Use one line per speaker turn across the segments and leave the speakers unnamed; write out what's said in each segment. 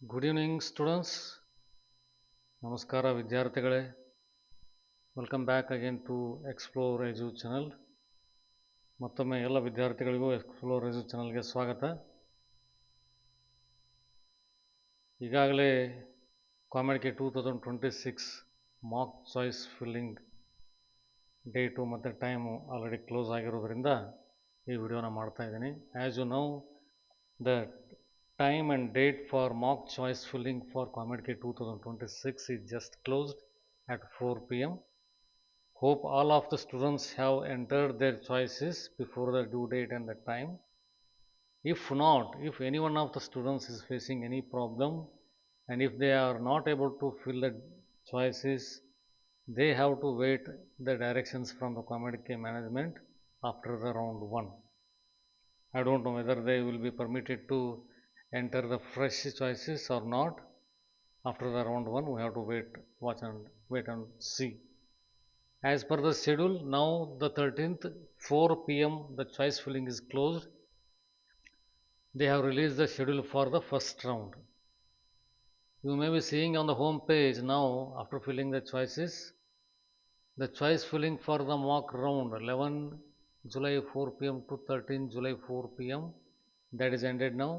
Good evening students. ನಮಸ್ಕಾರ ವಿದ್ಯಾರ್ಥಿಗಳೇ. Welcome back again to explore edu channel. ಮತ್ತೊಮ್ಮೆ ಎಲ್ಲ ವಿದ್ಯಾರ್ಥಿಗಳಿಗೂ ಎಕ್ಸ್ಪ್ಲೋರ್ ಎಜು ಚಾನಲ್ಗೆ ಸ್ವಾಗತ. ಈಗಾಗಲೇ COMEDK 2026 mock choice filling date ಮತ್ತು ಟೈಮು ಆಲ್ರೆಡಿ ಕ್ಲೋಸ್ ಆಗಿರೋದ್ರಿಂದ ಈ ವಿಡಿಯೋನ ಮಾಡ್ತಾ ಇದ್ದೀನಿ. As you know, the time and date for mock choice filling for COMEDK 2026 is just closed at 4 p.m. Hope all of the students have entered their choices before the due date and the time. If not, if any one of the students is facing any problem and if they are not able to fill the choices, they have to wait the directions from the COMEDK management after the round 1. I don't know whether they will be permitted to enter the fresh choices or not. After the round 1, we have to wait and see. As per the schedule, now the 13th 4 p.m. the choice filling is closed. They have released the schedule for the first round. You may be seeing on the home page now, after filling the choices, the choice filling for the mock round 11 July 4 p.m. to 13 July 4 p.m. that is ended now.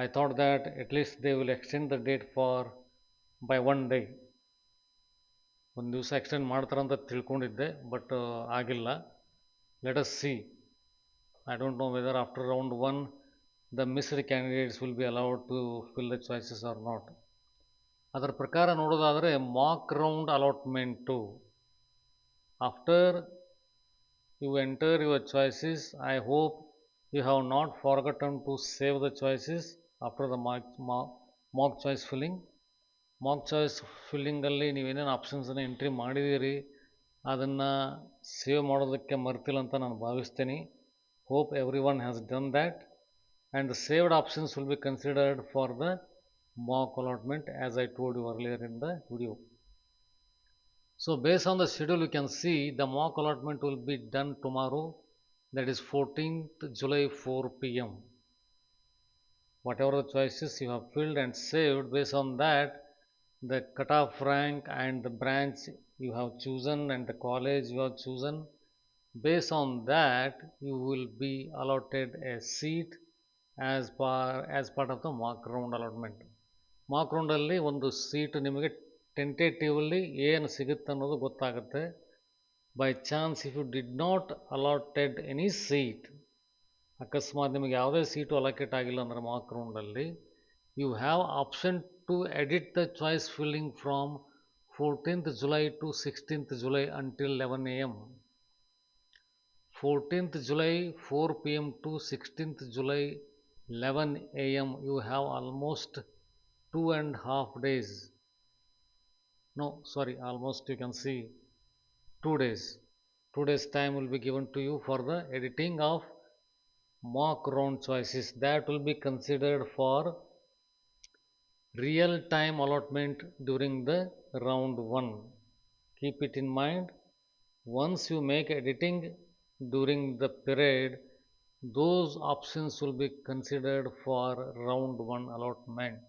I thought that at least they will extend the date by 1 day. ಒಂದು ದಿವಸ extend ಮಾಡ್ತಾರಂತ ತಿಳ್ಕೊಂಡಿದ್ದೆ, but ಆಗಿಲ್ಲ. Let us see. I don't know whether after round 1 the missed candidates will be allowed to fill the choices or not. ಅದರ ಪ್ರಕಾರ ನೋಡೋದಾದರೆ mock round allotment, after you enter your choices, I hope you have not forgotten to save the choices after the mock choice filling. Mock choice ಫಿಲ್ಲಿಂಗಲ್ಲಿ ನೀವೇನೇನು ಆಪ್ಷನ್ಸನ್ನು entry ಮಾಡಿದ್ದೀರಿ ಅದನ್ನು save ಮಾಡೋದಕ್ಕೆ ಮರ್ತಿಲ್ಲ ಅಂತ ನಾನು ಭಾವಿಸ್ತೀನಿ. Hope every one has done that and the saved options will be considered for the mock allotment as I told you earlier in the video. So based on the schedule, you can see the mock allotment will be done tomorrow, that is 14th July 4 p.m. Whatever the choices you have filled and saved, based on that the cutoff rank and the branch you have chosen and the college you have chosen, based on that you will be allotted a seat as part of the mock round allotment. Mock ರೌಂಡಲ್ಲಿ ಒಂದು seat ನಿಮಗೆ tentatively ಏನು ಸಿಗುತ್ತೆ ಅನ್ನೋದು ಗೊತ್ತಾಗುತ್ತೆ. By chance if you did not allotted any seat, ಅಕಸ್ಮಾತ್ ನಿಮಗೆ ಯಾವುದೇ ಸೀಟು ಅಲೋಕೇಟ್ ಆಗಿಲ್ಲ ಅಂದರೆ ಮಾಕ್ ರೌಂಡಲ್ಲಿ, you have option to edit the choice filling from 14th July to 16th July until 11 a.m. 14th July 4 p.m. to 16th July 11 a.m. you have almost 2.5 days. No, sorry, almost you can see 2 days. 2 days time will be given to you for the editing of mock round choices. That will be considered for real time allotment during the round 1. Keep it in mind. Once you make editing during the period, those options will be considered for round 1 allotment.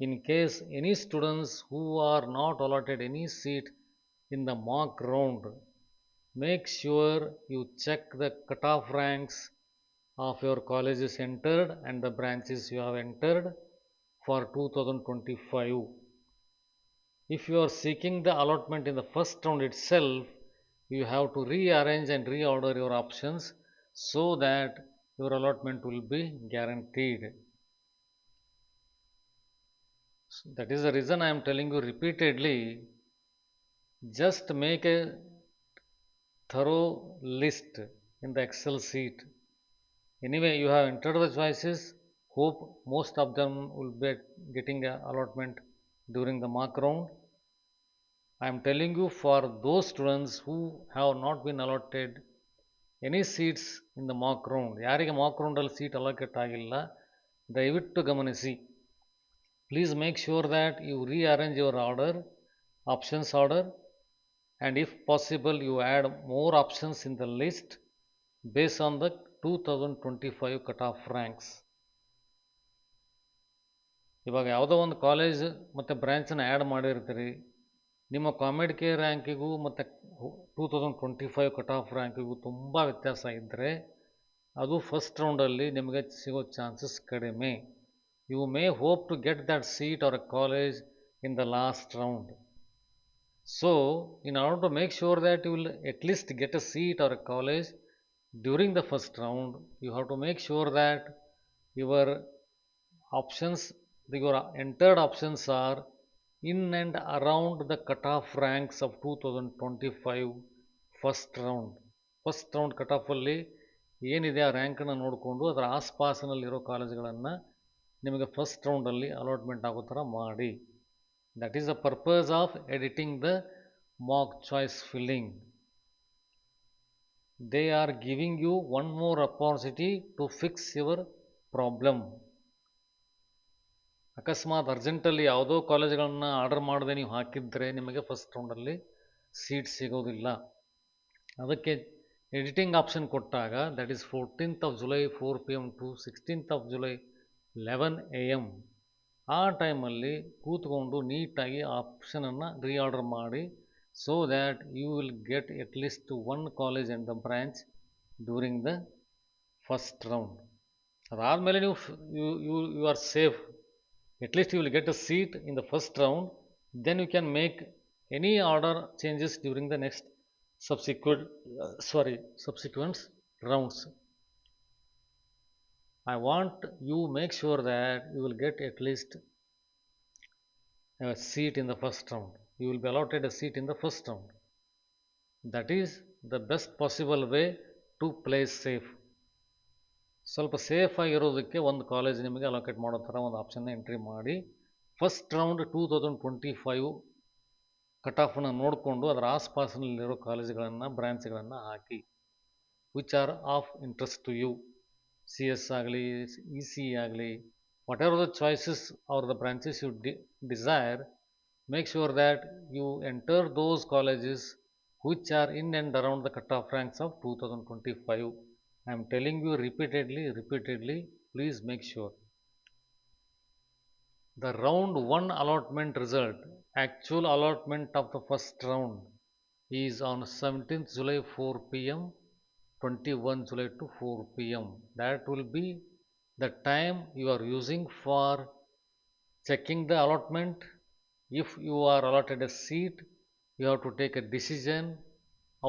In case any students who are not allotted any seat in the mock round, make sure you check the cutoff ranks of your colleges entered and the branches you have entered for 2025. If you are seeking the allotment in the first round itself, you have to rearrange and reorder your options so that your allotment will be guaranteed. So that is the reason I am telling you repeatedly, just make a thorough list in the Excel sheet. Anyway, you have entered the choices. Hope most of them will be getting the allotment during the mock round. I am telling you, for those students who have not been allotted any seats in the mock round, ಯಾರಿಗೆ Mach ರೌಂಡಲ್ಲಿ seat allocate ಆಗಿಲ್ಲ, ದಯವಿಟ್ಟು ಗಮನಿಸಿ. Please make sure that you rearrange your order, options order, and if possible you add more options in the list based on the 2025 cutoff ranks. ಇವಾಗ ಯಾವುದೋ ಒಂದು college ಮತ್ತು ಬ್ರ್ಯಾಂಚನ್ನು add ಮಾಡಿರ್ತೀರಿ, ನಿಮ್ಮ COMEDK ರ್ಯಾಂಕಿಗೂ ಮತ್ತು 2025 cut off ರ್ಯಾಂಕಿಗೂ ತುಂಬ ವ್ಯತ್ಯಾಸ ಇದ್ದರೆ ಅದು ಫಸ್ಟ್ ರೌಂಡಲ್ಲಿ ನಿಮಗೆ ಸಿಗೋ ಚಾನ್ಸಸ್ ಕಡಿಮೆ. You may hope to get that seat or a college in the last round. So, in order to make sure that you will at least get a seat or a college during the first round, you have to make sure that your options, your entered options are in and around the cutoff ranks of 2025 first round. First round ಕಟಾಫಲ್ಲಿ ಏನಿದೆ ಆ ರ್ಯಾಂಕನ್ನು ನೋಡಿಕೊಂಡು ಅದರ ಆಸ್ಪಾಸಿನಲ್ಲಿರೋ ಕಾಲೇಜುಗಳನ್ನು ನಿಮಗೆ first ರೌಂಡಲ್ಲಿ allotment ಆಗೋ ಥರ ಮಾಡಿ. That is the purpose of editing the mock choice filling. They are giving you one more opportunity to fix your problem. ಅಕಸ್ಮಾತ್ ಅರ್ಜೆಂಟಲ್ಲಿ ಯಾವುದೋ ಕಾಲೇಜ್ಗಳನ್ನು ಆರ್ಡರ್ ಮಾಡದೆ ನೀವು ಹಾಕಿದರೆ ನಿಮಗೆ ಫಸ್ಟ್ ರೌಂಡಲ್ಲಿ ಸೀಟ್ ಸಿಗೋದಿಲ್ಲ. ಅದಕ್ಕೆ ಎಡಿಟಿಂಗ್ ಆಪ್ಷನ್ ಕೊಟ್ಟಾಗ that is 14th of July 4 PM to 16th of July 11 AM, ಆ ಟೈಮಲ್ಲಿ ಕೂತ್ಕೊಂಡು ನೀಟಾಗಿ ಆಪ್ಷನನ್ನು ರೀಆರ್ಡರ್ ಮಾಡಿ, so that you will get at least one college and the branch during the first round. ಅದಾದಮೇಲೆ ನೀವು you are safe. At least you will get a seat in the first round, then you can make any order changes during the next subsequent rounds. I want you make sure that you will get at least a seat in the first round. You will be allotted a seat in the first round. That is the best possible way to play safe. ಸ್ವಲ್ಪ safe ಆಗಿರೋದಕ್ಕೆ ಒಂದು college ನಿಮಗೆ allocate ಮಾಡೋ ಥರ ಒಂದು ಆಪ್ಷನ್ನ entry ಮಾಡಿ, first round 2025 ಕಟ್ ಆಫನ್ನು ನೋಡಿಕೊಂಡು ಅದರ ಆಸ್ಪಾಸಿನಲ್ಲಿರೋ ಕಾಲೇಜುಗಳನ್ನು ಬ್ರ್ಯಾಂಚ್ಗಳನ್ನು ಹಾಕಿ, which are of interest to you. CS ಆಗಲಿ, EC ಆಗಲಿ, whatever the choices are the branches you desire, make sure that you enter those colleges which are in and around the cutoff ranks of 2025. I am telling you repeatedly, please make sure. The round 1 allotment result, actual allotment of the first round, is on 17th July 4 PM, 21 July to 4 PM. That will be the time you are using for checking the allotment. If you are allotted a seat, you have to take a decision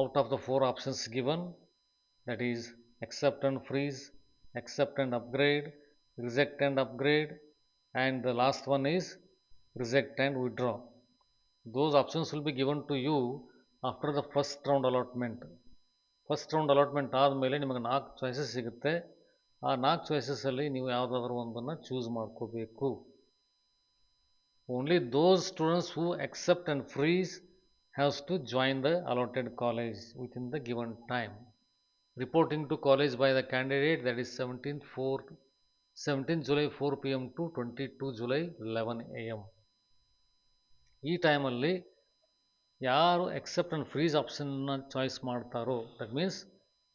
out of the 4 options given, that is accept and freeze, accept and upgrade, reject and upgrade, and the last one is reject and withdraw. Those options will be given to you after the first round allotment. First round allotment ಆದಮೇಲೆ ನಿಮಗೆ 4 choices ಸಿಗುತ್ತೆ. ಆ 4 ಚಾಯ್ಸಸಲ್ಲಿ ನೀವು ಯಾವುದಾದ್ರೂ ಒಂದನ್ನು choose ಮಾಡ್ಕೋಬೇಕು. Only those students who accept and freeze has to join the allotted college within the given time. Reporting to college by the candidate, that is 17th July 4 PM to 22 July 11 AM. ಈ ಟೈಮಲ್ಲಿ ಯಾರು accept and freeze ಆಪ್ಷನ್ನ choice ಮಾಡ್ತಾರೋ, that means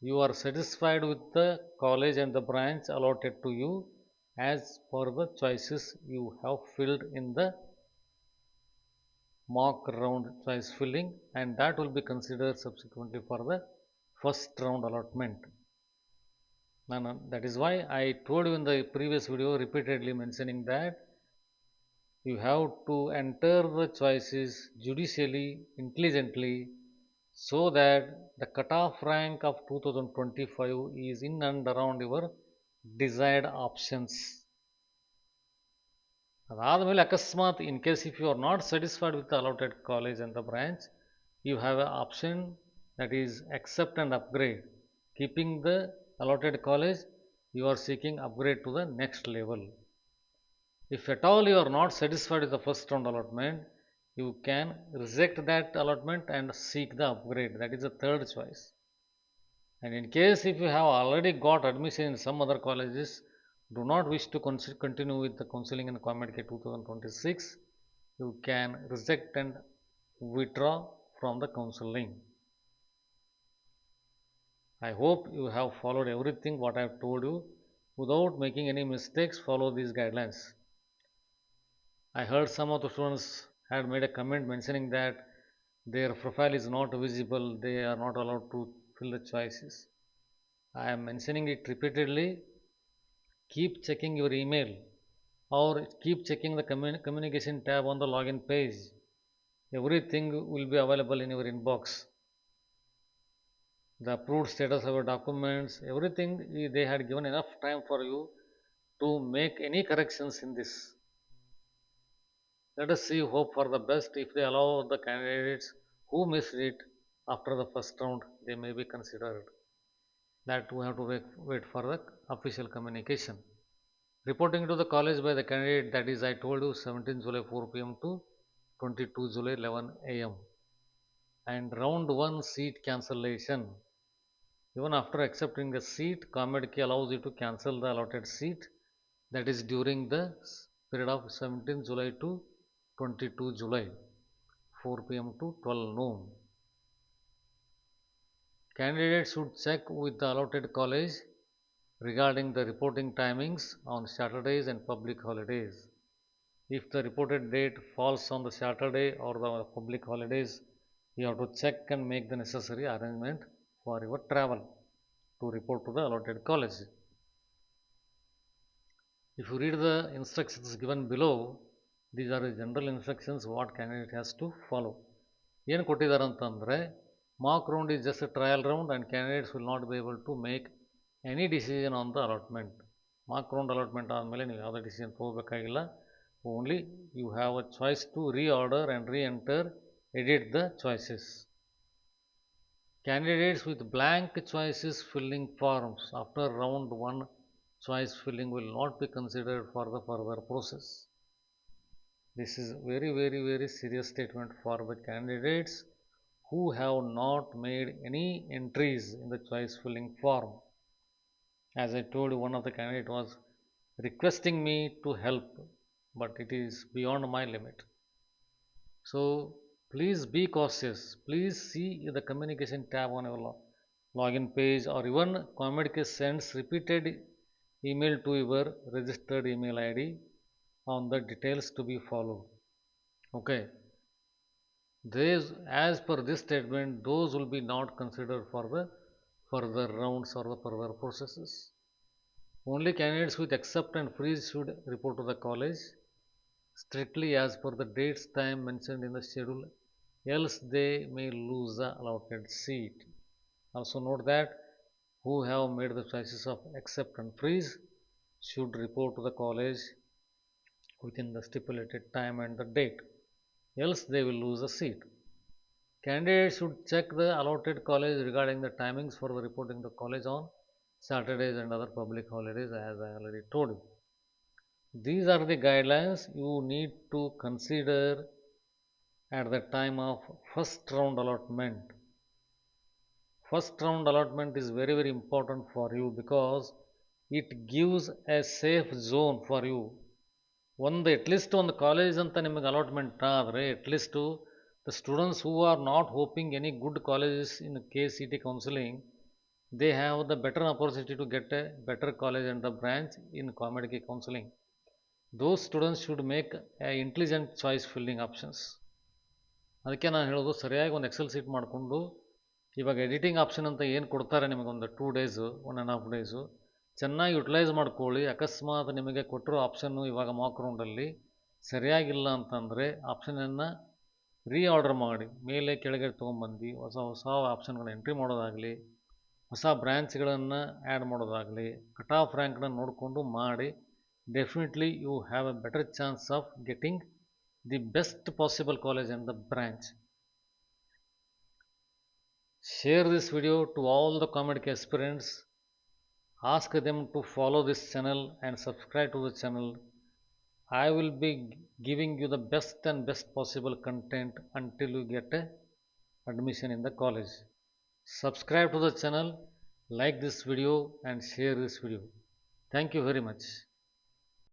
you are satisfied with the college and the branch allotted to you as per the choices you have filled in the mock round choice filling, and that will be considered subsequently for the first round allotment. That is why I told you in the previous video, repeatedly mentioning that you have to enter the choices judicially, intelligently, so that the cutoff rank of 2025 is in and around your desired options. ಅದಾದಮೇಲೆ ಅಕಸ್ಮಾತ್ in case if you are not satisfied with the allotted college and the branch, you have an option, that is accept and upgrade. Keeping the allotted college, you are seeking upgrade to the next level. If at all you are not satisfied with the first round allotment, you can reject that allotment and seek the upgrade. That is the third choice. And in case if you have already got admission in some other colleges, do not wish to continue with the counseling in COMEDK 2026, you can reject and withdraw from the counseling. I hope you have followed everything what I have told you. Without making any mistakes, follow these guidelines. I heard some of the students had made a comment mentioning that their profile is not visible, they are not allowed to fill the choices. I am mentioning it repeatedly. Keep checking your email or keep checking the communication tab on the login page. Everything will be available in your inbox. The approved status of your documents, everything they had given enough time for you to make any corrections in this. Let us see, hope for the best. If they allow the candidates who missed it after the first round, they may be considered. That we have to wait for the official communication. Reporting to the college by the candidate, that is I told you 17 July 4 p.m. to 22 July 11 a.m. And round 1 seat cancellation. Even after accepting the seat, ComEd key allows you to cancel the allotted seat, that is during the period of 17 July to 22 July 4 p.m. to 12 noon. Candidates should check with the allotted college regarding the reporting timings on Saturdays and public holidays. If the reported date falls on the Saturday or the public holidays, you have to check and make the necessary arrangement for your travel to report to the allotted college. If you read the instructions given below, these are the general instructions what candidate has to follow. ಏನು ಕೊಟ್ಟಿದ್ದಾರೆ ಅಂತಂದರೆ mock round is just a trial round and candidates will not be able to make any decision on the allotment. Mock round allotment ಆದಮೇಲೆ ನೀವು ಯಾವುದೇ decision ತಗೋಬೇಕಾಗಿಲ್ಲ. Only you have a choice to reorder and re-enter, edit the choices. Candidates with blank choices filling forms after round 1 choice filling will not be considered for the further process. This is very serious statement for the candidates who have not made any entries in the choice filling form. As I told you, one of the candidate was requesting me to help, but it is beyond my limit. So please be cautious. Please see the communication tab on your login page, or even ComEd sends repeated email to your registered email ID on the details to be followed. Okay. As per this statement, those will be not considered for the further rounds or the further processes. Only candidates with accept and freeze should report to the college strictly as per the dates time mentioned in the schedule, else they may lose the allotted seat. Also note that who have made the choices of accept and freeze should report to the college within the stipulated time and the date, else they will lose a seat. Candidates should check the allotted college regarding the timings for the reporting the college on Saturdays and other public holidays, as I already told you. These are the guidelines you need to consider at the time of first round allotment. First round allotment is very important for you because it gives a safe zone for you. At least ಒಂದು college ಅಂತ ನಿಮಗೆ allotment ಆದರೆ at least the students who are not hoping any good colleges in KCT counseling, they have the better opportunity to get a better college and the branch in ComEd counseling. Those students should make a intelligent choice filling options. ಅದಕ್ಕೆ ನಾನು ಹೇಳೋದು, ಸರಿಯಾಗಿ ಒಂದು Excel sheet ಮಾಡಿಕೊಂಡು ಇವಾಗ editing option ಅಂತ ಏನು ಕೊಡ್ತಾರೆ ನಿಮಗೊಂದು 2 ಡೇಸು 1.5 ಡೇಸು ಚೆನ್ನಾಗಿ ಯುಟಿಲೈಸ್ ಮಾಡ್ಕೊಳ್ಳಿ. ಅಕಸ್ಮಾತ್ ನಿಮಗೆ ಕೊಟ್ಟಿರೋ ಆಪ್ಷನ್ನು ಇವಾಗ ಮಾಕ್ ರೌಂಡಲ್ಲಿ ಸರಿಯಾಗಿಲ್ಲ ಅಂತಂದರೆ ಆಪ್ಷನನ್ನು ರೀಆರ್ಡರ್ ಮಾಡಿ ಮೇಲೆ ಕೆಳಗೆ ತೊಗೊಂಬಂದು ಹೊಸ ಆಪ್ಷನ್ಗಳನ್ನ ಎಂಟ್ರಿ ಮಾಡೋದಾಗಲಿ, ಹೊಸ ಬ್ರ್ಯಾಂಚ್ಗಳನ್ನು ಆ್ಯಡ್ ಮಾಡೋದಾಗಲಿ, ಕಟ್ ಆಫ್ ರ್ಯಾಂಕ್ನ ನೋಡಿಕೊಂಡು ಮಾಡಿ. Definitely you have a better chance of getting the best possible college and the branch. Share this video to all the ComEd aspirants. Ask them to follow this channel and subscribe to the channel. I will be giving you the best and best possible content until you get a admission in the college. Subscribe to the channel, like this video and share this video. Thank you very much.